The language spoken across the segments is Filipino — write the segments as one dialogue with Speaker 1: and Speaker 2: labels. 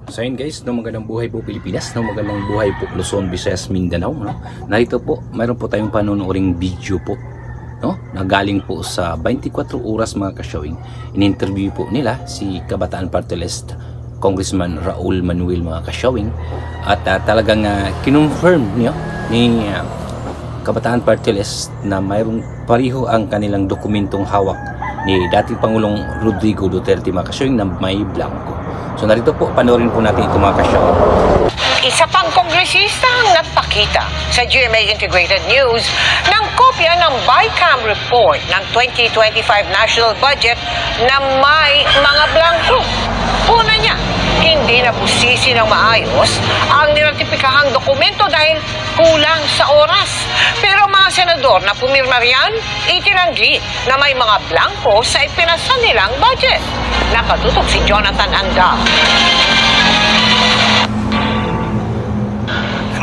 Speaker 1: So yun guys, no, magandang buhay po Pilipinas, no, magandang buhay po Luzon, Visayas, Mindanao, no. Narito po, mayroon po tayong panunuring video po, no, na galing po sa 24 oras mga ka-showing. In-interview po nila si Kabataan Party List Congressman Raul Manuel mga ka-showing, at talagang kinonfirm niyo ni Kabataan Party List na mayroong pariho ang kanilang dokumentong hawak ni dating Pangulong Rodrigo Duterte mga ka-showing na may blanco. So narito po, panoorin po natin ito mga ka-showing.
Speaker 2: Isa pang kongresista ang nagpakita sa GMA Integrated News ng kopya ng BICAM report ng 2025 national budget na may mga blanco. Una niya, hindi na busisi ng maayos ang niratipikahang dokumento dahil kulang sa oras. Pero mga senador na pumirma riyan, itinanggi na may mga blanco sa ipinasa nilang budget. Nakatutok si Jonathan Anda.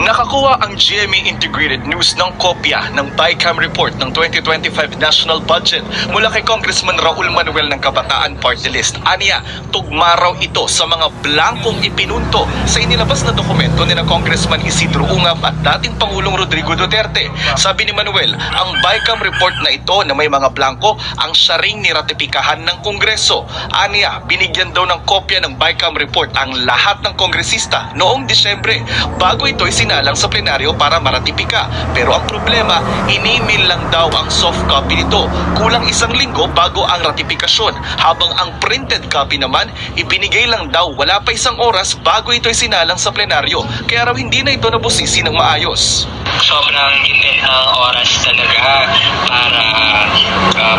Speaker 3: Nakakuha ang GMA Integrated News ng kopya ng BICAM report ng 2025 national budget mula kay Congressman Raul Manuel ng Kabataan Party List. Aniya, tugma raw ito sa mga blankong ipinunto sa inilabas na dokumento ni na Congressman Isidro Ungab at dating Pangulong Rodrigo Duterte. Sabi ni Manuel, ang BICAM report na ito na may mga blanko ang siya ring niratipikahan ng Kongreso. Aniya, binigyan daw ng kopya ng BICAM report ang lahat ng kongresista noong Disyembre bago ito sinalang sa plenaryo para maratipika. Pero ang problema, in-email lang daw ang soft copy nito. Kulang isang linggo bago ang ratifikasyon. Habang ang printed copy naman, ibinigay lang daw wala pa isang oras bago ito sinalang sa plenaryo. Kaya raw hindi na ito nabusisi ng maayos.
Speaker 4: Sobrang limit ng oras talaga para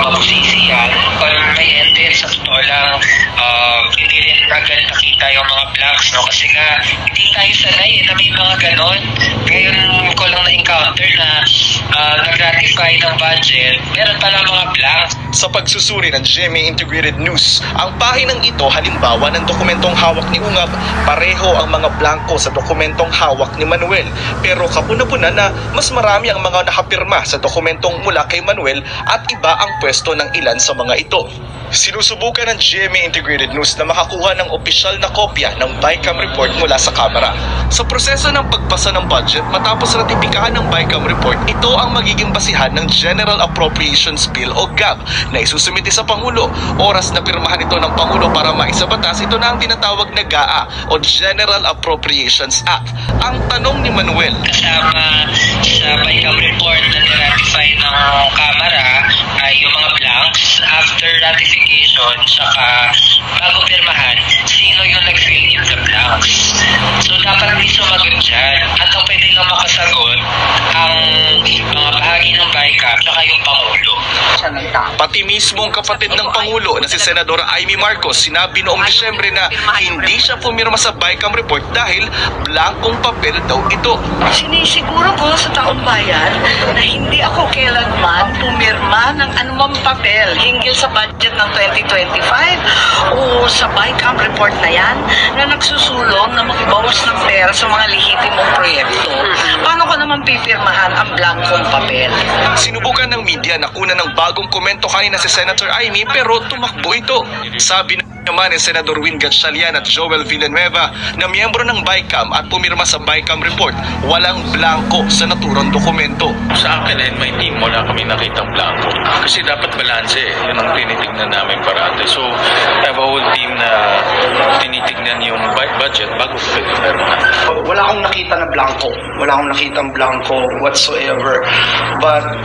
Speaker 4: mabusisi yan. Kung may ente, sa totoo lang, hindi rin agad nakita yung mga blanks, no? Kasi nga, hindi tayo sanay na may mga ganon. Ngayon ko lang na-encounter na nag-ratify ng budget, meron pala mga blanks.
Speaker 3: Sa pagsusuri ng GMA Integrated News, ang pahinang ito halimbawa ng dokumentong hawak ni Ungab, pareho ang mga blanko sa dokumentong hawak ni Manuel. Pero kapuna-puna na mas marami ang mga nakapirma sa dokumentong mula kay Manuel at iba ang pwesto ng ilan sa mga ito. Sinusubukan ng GMA Integrated News na makakuha ng opisyal na kopya ng BICAM report mula sa Kamara. Sa proseso ng pagpasa ng budget, matapos ratipikahan ng BICAM report, ito ang magiging basihan ng General Appropriations Bill o GAB na isusumite sa Pangulo. Oras na pirmahan ito ng Pangulo para maisabatas, ito na ang tinatawag na GAA o General Appropriations Act. Ang tanong ni Manuel,
Speaker 4: kasama sa BICAM report na niratify ng Kamara ay yung mga blanks after ratification saka bago pirmahan, sino yung nag-fill in the blanks. So dapat may sumagot dyan at ang pwede lang makasagot ang mga bahagi ng BICAM saka yung Pangulo.
Speaker 3: Pati mismo ang kapatid ng Pangulo na si Senadora Amy Marcos sinabi noong Disyembre na hindi siya pumirma sa BICAM report dahil blankong papel daw ito.
Speaker 5: Sinisiguro ko sa taong bayan na hindi ako kailanman pumirma ng anumang papel hinggil sa budget ng 2025 o sa BICAM report na yan na nagsusulong na makibawas ng pera sa mga lehitimong proyekto. Paano ko naman pipirmahan ang blankong papel?
Speaker 3: Sinubukan ng media na kuna ng bagong komento kanina si Senator Amy pero tumakbo ito. Sabi naman ni Senador Win Gatchalian at Joel Villanueva na miyembro ng BICAM at pumirma sa BICAM report, walang blanko sa naturang dokumento.
Speaker 6: Sa akin may team, wala kami nakitang blanko. Kasi dapat balanse, yun ang tinitignan namin parati. So, I have a whole team na tinitignan yung budget bago pwede.
Speaker 7: Wala akong nakita na blanko. Wala akong nakitang blanko whatsoever. But,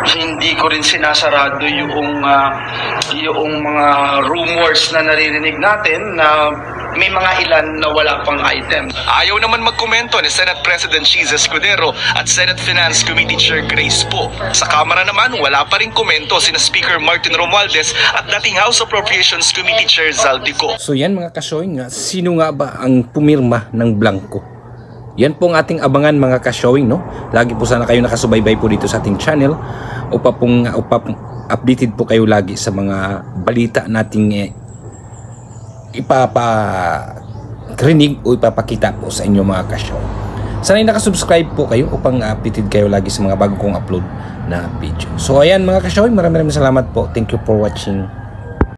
Speaker 7: hindi ko rin sinasarado yung mga rumors na naririnig natin na may mga ilan na wala pang item.
Speaker 3: Ayaw naman magkomento ni Senate President Chiz Escudero at Senate Finance Committee Chair Grace Poe. Sa Kamara naman, wala pa rin komento sina Speaker Martin Romualdez at dating House Appropriations Committee Chair Zaldico.
Speaker 1: So yan mga ka-showing, sino nga ba ang pumirma ng blanco? Yan po ang ating abangan mga ka-showing, no? Lagi po sana kayo nakasubaybay po dito sa ating channel upang updated po kayo lagi sa mga balita nating ipaparinig o ipapakita po sa inyo mga ka-showing. Sana'y nakasubscribe po kayo upang updated kayo lagi sa mga bago kong upload na video. So ayan mga ka-showing, maraming salamat po. Thank you for watching.